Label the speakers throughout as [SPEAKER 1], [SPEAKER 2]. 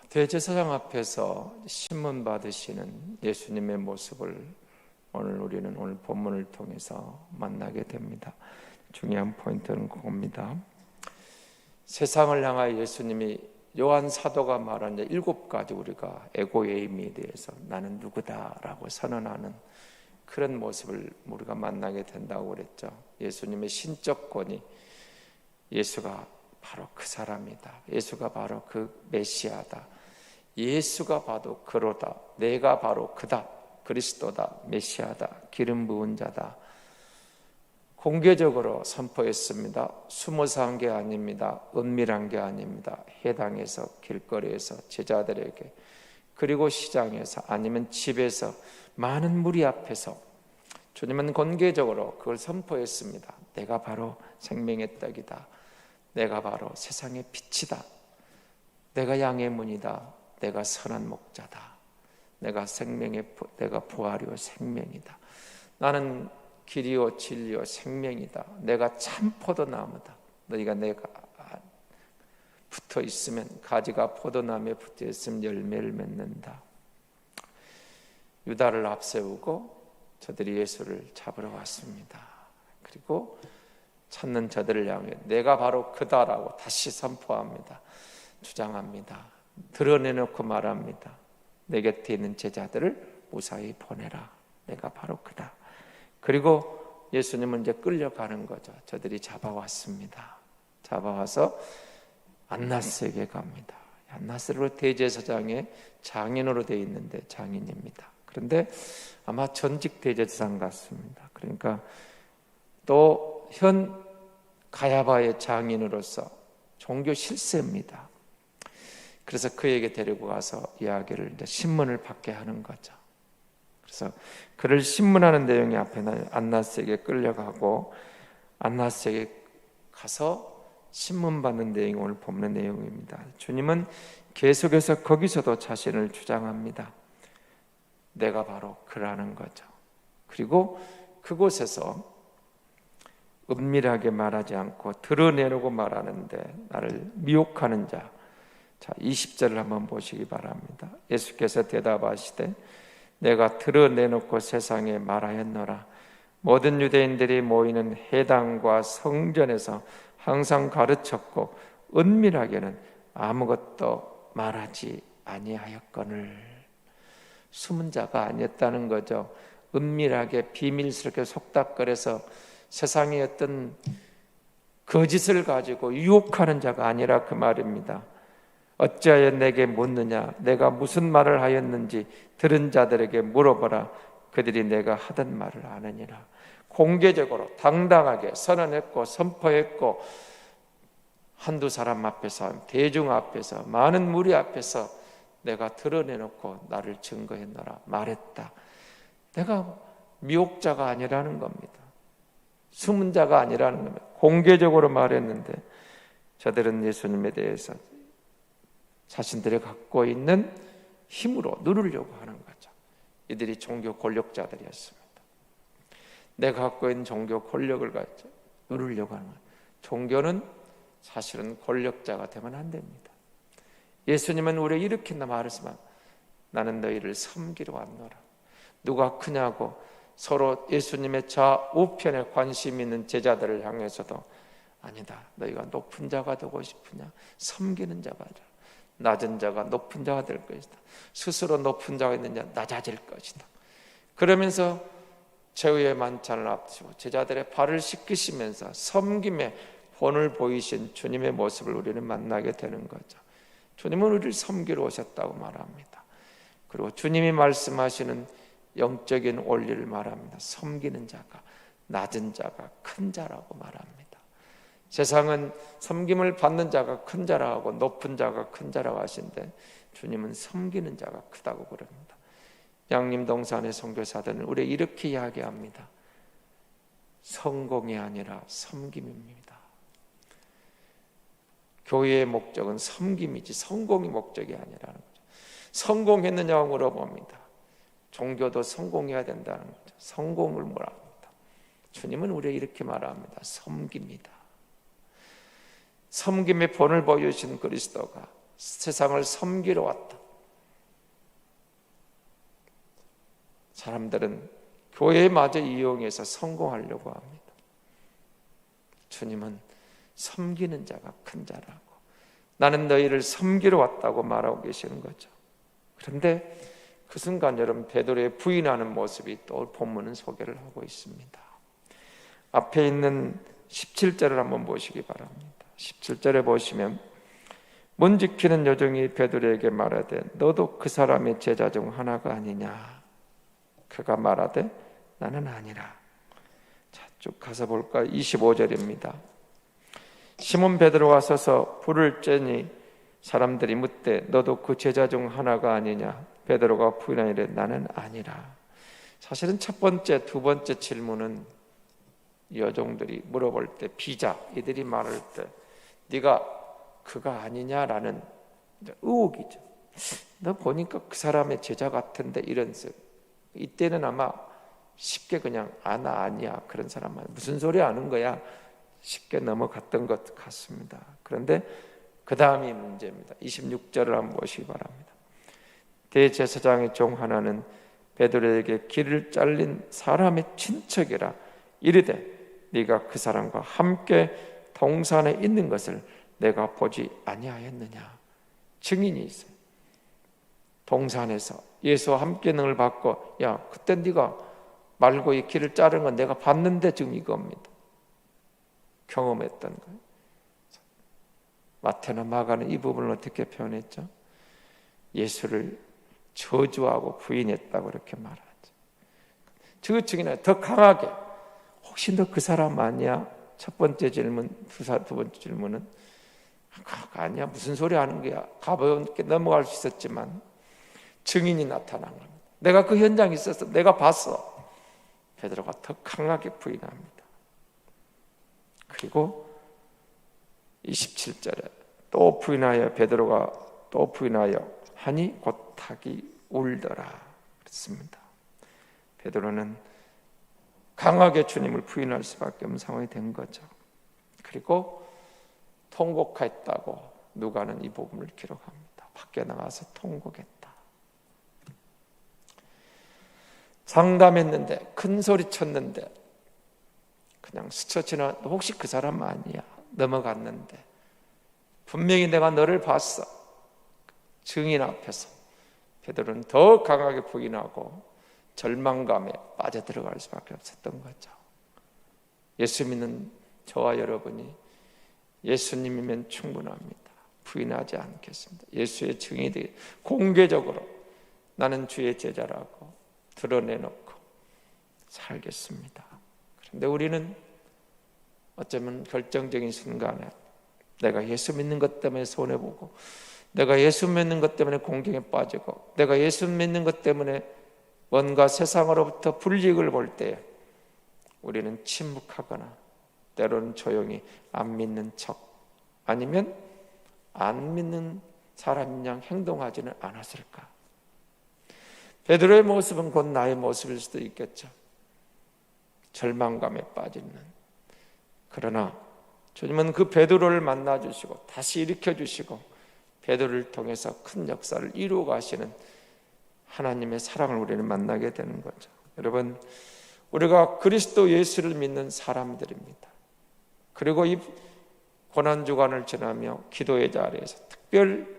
[SPEAKER 1] 대제사장 앞에서 신문 받으시는 예수님의 모습을 오늘 본문을 통해서 만나게 됩니다. 중요한 포인트는 그겁니다. 세상을 향하여 예수님이 요한 사도가 말한 7가지 우리가 에고에임에 대해서 나는 누구다라고 선언하는 그런 모습을 우리가 만나게 된다고 그랬죠. 예수님의 신적 권위, 예수가 바로 그 사람이다. 예수가 바로 그 메시아다. 예수가 바로 그로다. 내가 바로 그다. 그리스도다. 메시아다. 기름 부은 자다. 공개적으로 선포했습니다. 숨어서 한 게 아닙니다. 은밀한 게 아닙니다. 해당에서, 길거리에서, 제자들에게, 그리고 시장에서, 아니면 집에서, 많은 무리 앞에서 주님은 공개적으로 그걸 선포했습니다. 내가 바로 생명의 떡이다. 내가 바로 세상의 빛이다. 내가 양의 문이다. 내가 선한 목자다. 내가 부활이요 생명이다. 나는 길이요 진리요 생명이다. 내가 참 포도나무다. 너희가 내가 붙어 있으면, 가지가 포도나무에 붙어 있으면 열매를 맺는다. 유다를 앞세우고 저들이 예수를 잡으러 왔습니다. 그리고 찾는 저들을 향해 내가 바로 그다라고 다시 선포합니다. 주장합니다. 드러내놓고 말합니다. 내 곁에 있는 제자들을 무사히 보내라. 내가 바로 그다. 그리고 예수님은 이제 끌려가는 거죠. 저들이 잡아왔습니다. 잡아와서 안나스에게 갑니다. 안나스로 대제사장의 장인으로 되어 있는데 장인입니다. 그런데 아마 전직 대제사장 같습니다. 그러니까 또 현 가야바의 장인으로서 종교 실세입니다. 그래서 그에게 데리고 가서 이야기를 이제 신문을 받게 하는 거죠. 그래서 그를 신문하는 내용이 앞에 안나스에게 끌려가고 안나스에게 가서 신문 받는 내용이 오늘 본문의 내용입니다. 주님은 계속해서 거기서도 자신을 주장합니다. 내가 바로 그라는 거죠. 그리고 그곳에서 은밀하게 말하지 않고 드러내려고 말하는데 나를 미혹하는 자. 자, 20절을 한번 보시기 바랍니다. 예수께서 대답하시되 내가 드러내놓고 세상에 말하였노라. 모든 유대인들이 모이는 회당과 성전에서 항상 가르쳤고 은밀하게는 아무것도 말하지 아니하였거늘. 숨은 자가 아니었다는 거죠. 은밀하게 비밀스럽게 속닥거려서 세상의 어떤 거짓을 가지고 유혹하는 자가 아니라 그 말입니다. 어찌하여 내게 묻느냐? 내가 무슨 말을 하였는지 들은 자들에게 물어보라. 그들이 내가 하던 말을 아느니라. 공개적으로 당당하게 선언했고 선포했고, 한두 사람 앞에서, 대중 앞에서, 많은 무리 앞에서 내가 드러내놓고 나를 증거했노라 말했다. 내가 미혹자가 아니라는 겁니다. 숨은 자가 아니라는 겁니다. 공개적으로 말했는데 저들은 예수님에 대해서 자신들이 갖고 있는 힘으로 누르려고 하는 거죠. 이들이 종교 권력자들이었습니다. 내가 갖고 있는 종교 권력을 가지고 누르려고 하는 거예요. 종교는 사실은 권력자가 되면 안 됩니다. 예수님은 우리에게 이렇게 말했지만 나는 너희를 섬기러 왔노라. 누가 크냐고 서로 예수님의 좌우편에 관심 있는 제자들을 향해서도 아니다. 너희가 높은 자가 되고 싶으냐? 섬기는 자가 아니라 낮은 자가 높은 자가 될 것이다. 스스로 높은 자가 있는 자 낮아질 것이다. 그러면서 최후의 만찬을 앞두고 제자들의 발을 씻기시면서 섬김의 본을 보이신 주님의 모습을 우리는 만나게 되는 거죠. 주님은 우리를 섬기러 오셨다고 말합니다. 그리고 주님이 말씀하시는 영적인 원리를 말합니다. 섬기는 자가 낮은 자가 큰 자라고 말합니다. 세상은 섬김을 받는 자가 큰 자라고 하고 높은 자가 큰 자라고 하시는데 주님은 섬기는 자가 크다고 그럽니다. 양림동산의 선교사들은 우리 이렇게 이야기합니다. 성공이 아니라 섬김입니다. 교회의 목적은 섬김이지 성공이 목적이 아니라는 거죠. 성공했느냐고 물어봅니다. 종교도 성공해야 된다는 거죠. 성공을 뭐랍니다. 주님은 우리에게 이렇게 말합니다. 섬깁니다. 섬김의 본을 보여주신 그리스도가 세상을 섬기러 왔다. 사람들은 교회마저 이용해서 성공하려고 합니다. 주님은 섬기는 자가 큰 자라고, 나는 너희를 섬기러 왔다고 말하고 계시는 거죠. 그런데 그 순간 여러분, 베드로의 부인하는 모습이 또 본문은 소개를 하고 있습니다. 앞에 있는 17절을 한번 보시기 바랍니다. 17절에 보시면, 문 지키는 여종이 베드로에게 말하되 너도 그 사람의 제자 중 하나가 아니냐. 그가 말하되 나는 아니라. 자, 쭉 가서 볼까? 25절입니다. 시몬 베드로가 서서 불을 쬐니 사람들이 묻되 너도 그 제자 중 하나가 아니냐. 베드로가 부인하니라 나는 아니라. 사실은 첫 번째, 두 번째 질문은 여종들이 물어볼 때, 비자 이들이 말할 때 네가 그가 아니냐라는 의혹이죠. 너 보니까 그 사람의 제자 같은데, 이런 식. 이때는 아마 쉽게 그냥 나 아니야, 그런 사람만 무슨 소리 하는 거야, 쉽게 넘어갔던 것 같습니다. 그런데 그 다음이 문제입니다. 26절을 한번 보시기 바랍니다. 대제사장의 종 하나는 베드로에게 길을 잘린 사람의 친척이라 이르되 네가 그 사람과 함께 동산에 있는 것을 내가 보지 아니하였느냐. 증인이 있어요. 동산에서 예수와 함께 능을 받고, 야 그때 네가 말고 이 길을 자른 건 내가 봤는데, 지금 이겁니다. 경험했던 거예요. 마태나 마가는 이 부분을 어떻게 표현했죠? 예수를 저주하고 부인했다고 그렇게 말하죠. 그 증인은 더 강하게, 혹시 너 그 사람 아니야? 첫 번째 질문, 두 번째 질문은 아니야, 무슨 소리 하는 거야, 가볍게 넘어갈 수 있었지만 증인이 나타난 겁니다. 내가 그 현장에 있었어, 내가 봤어. 베드로가 더 강하게 부인합니다. 그리고 27절에 또 부인하여, 베드로가 또 부인하여 하니 곧 닭이 울더라 그랬습니다. 베드로는 강하게 주님을 부인할 수밖에 없는 상황이 된 거죠. 그리고 통곡했다고 누가는 이 부분을 기록합니다. 밖에 나가서 통곡했다. 상담했는데, 큰 소리 쳤는데 그냥 스쳐 지나, 혹시 그 사람 아니야, 넘어갔는데 분명히 내가 너를 봤어. 증인 앞에서 베드로는 더 강하게 부인하고 절망감에 빠져들어갈 수밖에 없었던 거죠. 예수 믿는 저와 여러분이 예수님이면 충분합니다. 부인하지 않겠습니다. 예수의 증인이 공개적으로 나는 주의 제자라고 드러내놓고 살겠습니다. 그런데 우리는 어쩌면 결정적인 순간에 내가 예수 믿는 것 때문에 손해보고, 내가 예수 믿는 것 때문에 공경에 빠지고, 내가 예수 믿는 것 때문에 뭔가 세상으로부터 불이익을 볼 때 우리는 침묵하거나 때로는 조용히 안 믿는 척, 아니면 안 믿는 사람인 양 행동하지는 않았을까? 베드로의 모습은 곧 나의 모습일 수도 있겠죠. 절망감에 빠지는. 그러나 주님은 그 베드로를 만나주시고 다시 일으켜주시고 베드로를 통해서 큰 역사를 이루어 가시는 하나님의 사랑을 우리는 만나게 되는 거죠. 여러분, 우리가 그리스도 예수를 믿는 사람들입니다. 그리고 이 고난주간을 지나며 기도의 자리에서 특별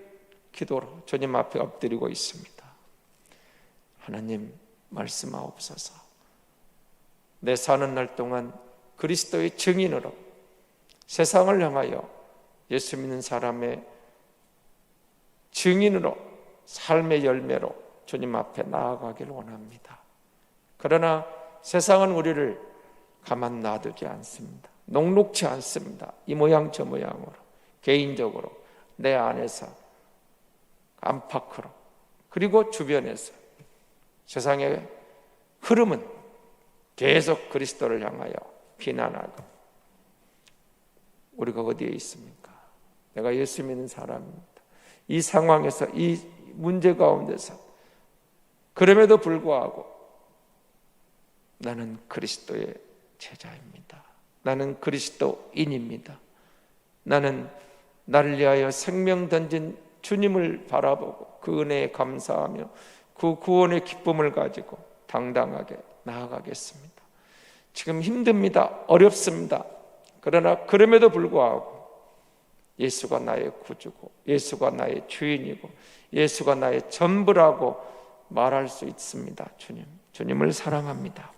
[SPEAKER 1] 기도로 주님 앞에 엎드리고 있습니다. 하나님, 말씀하옵소서. 내 사는 날 동안 그리스도의 증인으로 세상을 향하여 예수 믿는 사람의 증인으로, 삶의 열매로 주님 앞에 나아가기를 원합니다. 그러나 세상은 우리를 가만 놔두지 않습니다. 녹록치 않습니다. 이 모양 저 모양으로, 개인적으로, 내 안에서, 안팎으로, 그리고 주변에서. 세상의 흐름은 계속 그리스도를 향하여 비난하고. 우리가 어디에 있습니까? 내가 예수 믿는 사람입니다. 이 상황에서, 이 문제 가운데서, 그럼에도 불구하고 나는 그리스도의 제자입니다. 나는 그리스도인입니다. 나는 나를 위하여 생명 던진 주님을 바라보고 그 은혜에 감사하며 그 구원의 기쁨을 가지고 당당하게 나아가겠습니다. 지금 힘듭니다. 어렵습니다. 그러나 그럼에도 불구하고 예수가 나의 구주고 예수가 나의 주인이고 예수가 나의 전부라고 말할 수 있습니다. 주님을 사랑합니다.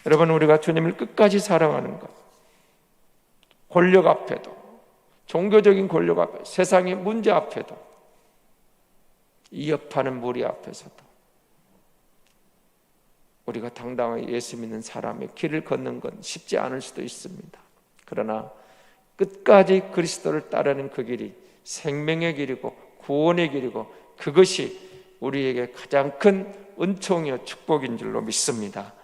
[SPEAKER 1] 여러분, 우리가 주님을 끝까지 사랑하는 것, 권력 앞에도, 종교적인 권력 앞에, 세상의 문제 앞에도, 이협하는 무리 앞에서도 우리가 당당하게 예수 믿는 사람의 길을 걷는 건 쉽지 않을 수도 있습니다. 그러나 끝까지 그리스도를 따르는 그 길이 생명의 길이고 구원의 길이고 그것이 우리에게 가장 큰 은총이요 축복인 줄로 믿습니다.